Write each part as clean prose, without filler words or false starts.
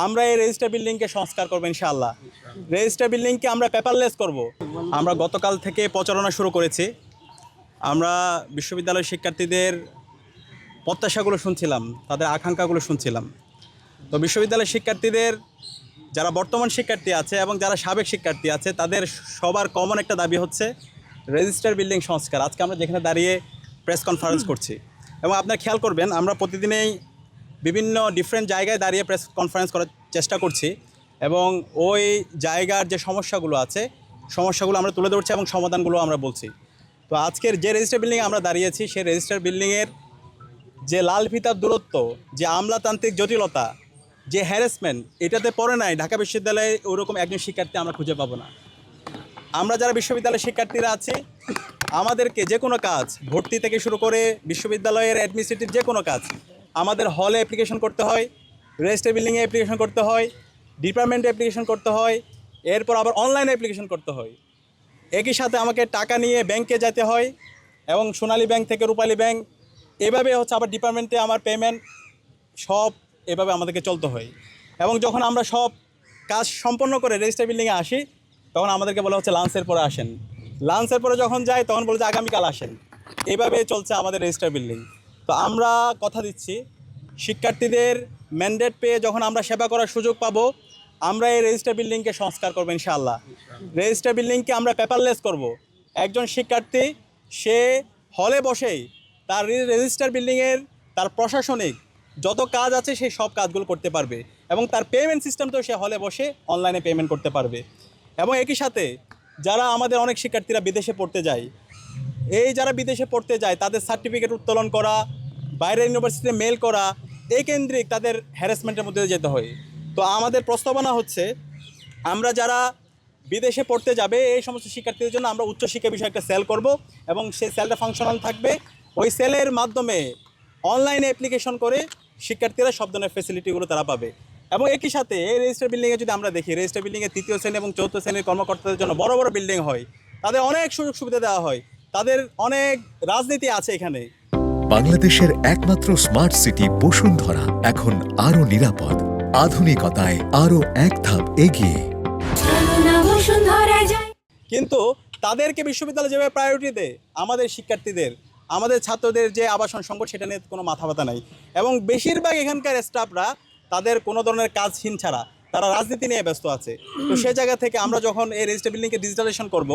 আমরা এই রেজিস্টার বিল্ডিংকে সংস্কার করবো ইনশাআল্লাহ। রেজিস্টার বিল্ডিংকে আমরা পেপারলেস করব। আমরা গতকাল থেকে প্রচারণা শুরু করেছি। আমরা বিশ্ববিদ্যালয়ের শিক্ষার্থীদের প্রত্যাশাগুলো শুনছিলাম, তাদের আকাঙ্ক্ষাগুলো শুনছিলাম। তো বিশ্ববিদ্যালয়ের শিক্ষার্থীদের যারা বর্তমান শিক্ষার্থী আছে এবং যারা সাবেক শিক্ষার্থী আছে, তাদের সবার কমন একটা দাবি হচ্ছে রেজিস্টার বিল্ডিং সংস্কার। আজকে আমরা যেখানে দাঁড়িয়ে প্রেস কনফারেন্স করছি, এবং আপনারা খেয়াল করবেন আমরা প্রতিদিনেই বিভিন্ন ডিফারেন্ট জায়গায় দাঁড়িয়ে প্রেস কনফারেন্স করার চেষ্টা করছি, এবং ওই জায়গার যে সমস্যাগুলো আছে সমস্যাগুলো আমরা তুলে ধরছি এবং সমাধানগুলো আমরা বলছি। তো আজকের যে রেজিস্টার বিল্ডিংয়ে আমরা দাঁড়িয়েছি, সেই রেজিস্টার বিল্ডিংয়ের যে লাল ফিতার দূরত্ব, যে আমলাতান্ত্রিক জটিলতা, যে হ্যারাসমেন্ট, এটাতে পড়ে নাই ঢাকা বিশ্ববিদ্যালয়ে ওরকম একজন শিক্ষার্থী আমরা খুঁজে পাবো না। আমরা যারা বিশ্ববিদ্যালয়ের শিক্ষার্থীরা আছি, আমাদেরকে যে কোনো কাজ, ভর্তি থেকে শুরু করে বিশ্ববিদ্যালয়ের অ্যাডমিনিস্ট্রেটিভ যে কোনো কাজ, আমাদের হলে অ্যাপ্লিকেশন করতে হয়, রেজিস্টার বিল্ডিংয়ে অ্যাপ্লিকেশন করতে হয়, ডিপার্টমেন্টে অ্যাপ্লিকেশন করতে হয়, এরপর আবার অনলাইনে অ্যাপ্লিকেশন করতে হয়। একই সাথে আমাকে টাকা নিয়ে ব্যাংকে যেতে হয়, এবং সোনালী ব্যাংক থেকে রূপালী ব্যাংক, এভাবে হচ্ছে আবার ডিপার্টমেন্টে আমার পেমেন্ট, সব এভাবে আমাদেরকে চলতে হয়। এবং যখন আমরা সব কাজ সম্পন্ন করে রেজিস্টার বিল্ডিংয়ে আসি, তখন আমাদেরকে বলা হচ্ছে লাঞ্চের পরে আসেন। লাঞ্চের পরে যখন যাই তখন বলে যে আগামীকাল আসেন। এইভাবে চলছে আমাদের রেজিস্টার বিল্ডিং। তো আমরা কথা দিচ্ছি, শিক্ষার্থীদের ম্যান্ডেট পেয়ে যখন আমরা সেবা করার সুযোগ পাবো, আমরা এই রেজিস্টার বিল্ডিংকে সংস্কার করবো ইনশাআল্লাহ। রেজিস্টার বিল্ডিংকে আমরা পেপারলেস করব। একজন শিক্ষার্থী সে হলে বসেই তার রেজিস্টার বিল্ডিংয়ের তার প্রশাসনিক যত কাজ আছে সেই সব কাজগুলো করতে পারবে, এবং তার পেমেন্ট সিস্টেমটাও সে হলে বসে অনলাইনে পেমেন্ট করতে পারবে। এবং একই সাথে যারা আমাদের অনেক শিক্ষার্থীরা বিদেশে পড়তে যায়, এই যারা বিদেশে পড়তে যায় তাদের সার্টিফিকেট উত্তোলন করা, বাইরের ইউনিভার্সিটিতে মেল করা, এই কেন্দ্রিক তাদের হ্যারাসমেন্টের মধ্যে যেতে হয়। তো আমাদের প্রস্তাবনা হচ্ছে, আমরা যারা বিদেশে পড়তে যাবে এই সমস্ত শিক্ষার্থীদের জন্য আমরা উচ্চশিক্ষা বিষয়ে একটা সেল করব, এবং সেই সেলটা ফাংশনাল থাকবে। ওই সেলের মাধ্যমে অনলাইনে অ্যাপ্লিকেশন করে শিক্ষার্থীরা সব ধরনের ফেসিলিটিগুলো তারা পাবে। এবং একই সাথে এই রেজিস্টার বিল্ডিংয়ে যদি আমরা দেখি, রেজিস্টার বিল্ডিংয়ে তৃতীয় শ্রেণী এবং চতুর্থ শ্রেণীর কর্মকর্তাদের জন্য বড় বড় বিল্ডিং হয়, তাদের অনেক সুযোগ সুবিধা দেওয়া হয়, তাদের অনেক রাজনীতি আছে এখানে। বাংলাদেশের একমাত্র স্মার্ট সিটি বসুন্ধরা এখন আরো নিরাপদ, আধুনিকতায় আরো এক ধাপ এগিয়ে। কিন্তু তাদেরকে বিশ্ববিদ্যালয় যেভাবে প্রায়োরিটি দেয়, আমাদের শিক্ষার্থীদের, আমাদের ছাত্রদের যে আবাসন সংকট, সেটা নিয়ে কোনো মাথা ব্যথা নাই। এবং বেশিরভাগ এখানকার স্টাফরা তাদের কোনো ধরনের কাজহীন ছাড়া তারা রাজনীতি নিয়ে ব্যস্ত আছে। তো সে জায়গা থেকে আমরা যখন এই রেজিস্টার বিল্ডিংকে ডিজিটালাইজেশন করব,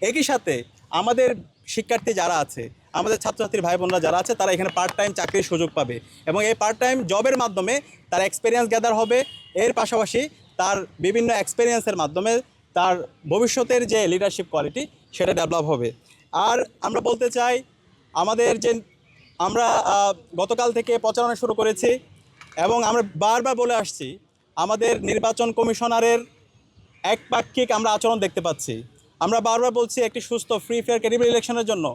একই সাথে আমাদের শিক্ষার্থী যারা আছে, আমাদের ছাত্রছাত্রীর ভাই বোনরা যারা আছে, তারা এখানে পার্ট টাইম চাকরির সুযোগ পাবে, এবং এই পার্ট টাইম জবের মাধ্যমে তার এক্সপিরিয়েন্স গ্যাদার হবে। এর পাশাপাশি তার বিভিন্ন এক্সপিরিয়েন্সের মাধ্যমে তার ভবিষ্যতের যে লিডারশিপ কোয়ালিটি, সেটা ডেভেলপ হবে। আর আমরা বলতে চাই, আমাদের যে আমরা গতকাল থেকে প্রচারণা শুরু করেছি, এবং আমরা বারবার বলে আসছি, আমাদের নির্বাচন কমিশনারের একপাক্ষিক আমরা আচরণ দেখতে পাচ্ছি। আমরা বারবার বলছি, একটি সুস্থ ফ্রি ফেয়ার ক্রেডিবল ইলেকশনের জন্য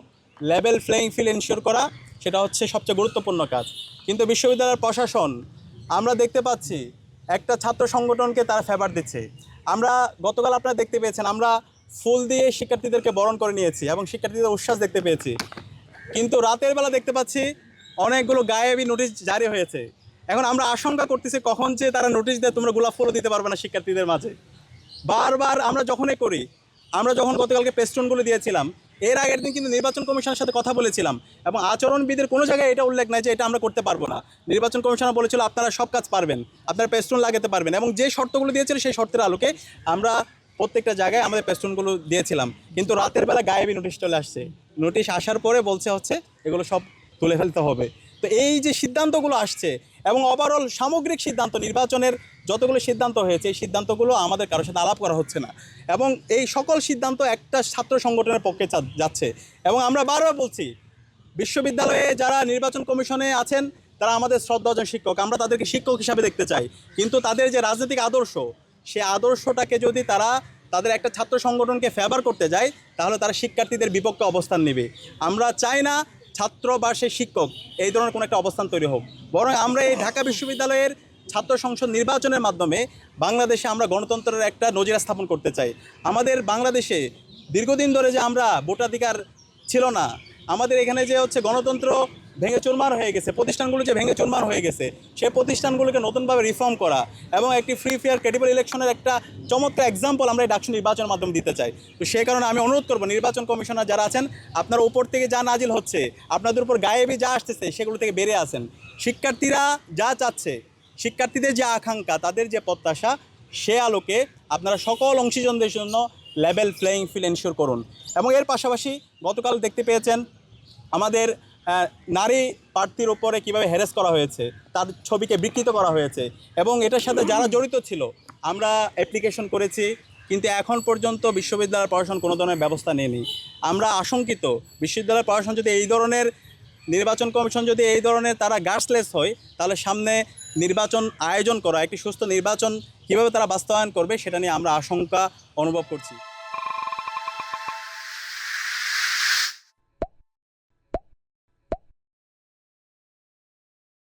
লেভেল প্লেইং ফিল্ড এনশিওর করা, সেটা হচ্ছে সবচেয়ে গুরুত্বপূর্ণ কাজ। কিন্তু বিশ্ববিদ্যালয়ের প্রশাসন আমরা দেখতে পাচ্ছি একটা ছাত্র সংগঠনকে তারা ফেভার দিচ্ছে। আমরা গতকাল আপনারা দেখতে পেয়েছেন, আমরা ফুল দিয়ে শিক্ষার্থীদেরকে বরণ করে নিয়েছি এবং শিক্ষার্থীদের উচ্ছ্বাস দেখতে পেয়েছি। কিন্তু রাতের বেলা দেখতে পাচ্ছি অনেকগুলো গায়েবী নোটিশ জারি হয়েছে। এখন আমরা আশঙ্কা করতেছি কখন যে তারা নোটিশ দেয় তোমরা গোলাপ ফুলও দিতে পারবে না শিক্ষার্থীদের মাঝে। বারবার আমরা যখনই করি, আমরা যখন গতকালকে পেস্টনগুলো দিয়েছিলাম, এর আগের দিন কিন্তু নির্বাচন কমিশনের সাথে কথা বলেছিলাম, এবং আচরণবিধির কোনো জায়গায় এটা উল্লেখ নাই যে এটা আমরা করতে পারবো না। নির্বাচন কমিশনার বলেছিল আপনারা সব কাজ পারবেন, আপনারা পেস্টন লাগাতে পারবেন, এবং যে শর্তগুলো দিয়েছিল সেই শর্তের আলোকে আমরা প্রত্যেকটা জায়গায় আমাদের পেস্টনগুলো দিয়েছিলাম। কিন্তু রাতের বেলা গায়েবী নোটিশ চলে আসছে। নোটিশ আসার পরে বলছে হচ্ছে এগুলো সব তুলে ফেলতে হবে। তো এই যে সিদ্ধান্তগুলো আসছে, এবং ওভারঅল সামগ্রিক সিদ্ধান্ত, নির্বাচনের যতগুলো সিদ্ধান্ত হয়েছে, এই সিদ্ধান্তগুলো আমাদের কারোর সাথে আলাপ করা হচ্ছে না, এবং এই সকল সিদ্ধান্ত একটা ছাত্র সংগঠনের পক্ষে যাচ্ছে। এবং আমরা বারবার বলছি, বিশ্ববিদ্যালয়ে যারা নির্বাচন কমিশনে আছেন তারা আমাদের শ্রদ্ধাভাজন শিক্ষক, আমরা তাদেরকে শিক্ষক হিসাবে দেখতে চাই। কিন্তু তাদের যে রাজনৈতিক আদর্শ, সে আদর্শটাকে যদি তারা তাদের একটা ছাত্র সংগঠনকে ফেভার করতে যায়, তাহলে তারা শিক্ষার্থীদের বিপক্ষে অবস্থান নেবে। আমরা চাই না ছাত্র বা সে শিক্ষক এই ধরনের কোনো একটা অবস্থান তৈরি হোক, বরং আমরা এই ঢাকা বিশ্ববিদ্যালয়ের ছাত্র সংসদ নির্বাচনের মাধ্যমে বাংলাদেশে আমরা গণতন্ত্রের একটা নজির স্থাপন করতে চাই। আমাদের বাংলাদেশে দীর্ঘদিন ধরে যে আমরা ভোটাধিকার ছিল না, আমাদের এখানে যে হচ্ছে গণতন্ত্র ভেঙে চুরমার হয়ে গেছে, প্রতিষ্ঠানগুলো যে ভেঙে চুরমার হয়ে গেছে, সেই প্রতিষ্ঠানগুলোকে নতুনভাবে রিফর্ম করা এবং একটি ফ্রি ফেয়ার ক্রেডিবল ইলেকশনের একটা চমৎকার এক্সাম্পল আমরা এই ডাকসু নির্বাচনের মাধ্যমে দিতে চাই। তো সেই কারণে আমি অনুরোধ করব নির্বাচন কমিশনার যারা আছেন, আপনারা উপর থেকে যা নাজিল হচ্ছে, আপনাদের উপর গায়েবী যা আসতেছে, সেগুলো থেকে বেরিয়ে আসেন। শিক্ষার্থীরা যা চাচ্ছে, শিক্ষার্থীদের যে আকাঙ্ক্ষা, তাদের যে প্রত্যাশা, সে আলোকে আপনারা সকল অংশীজনদের জন্য লেভেল প্লেয়িং ফিল্ড এনশিওর করুন। এবং এর পাশাপাশি গতকাল দেখতে পেয়েছেন আমাদের নারী প্রার্থীর উপরে কীভাবে হ্যারাস করা হয়েছে, তার ছবিকে বিকৃত করা হয়েছে, এবং এটার সাথে যারা জড়িত ছিল আমরা অ্যাপ্লিকেশন করেছি, কিন্তু এখন পর্যন্ত বিশ্ববিদ্যালয়ের প্রশাসন কোনো ধরনের ব্যবস্থা নেয়নি। আমরা আশঙ্কিত বিশ্ববিদ্যালয়ের প্রশাসন যদি এই ধরনের, নির্বাচন কমিশন যদি এই ধরনের তারা গার্ডসলেস হয়, তাহলে সামনে নির্বাচন আয়োজন করা, একটি সুস্থ নির্বাচন কীভাবে তারা বাস্তবায়ন করবে, সেটা নিয়ে আমরা আশঙ্কা অনুভব করছি।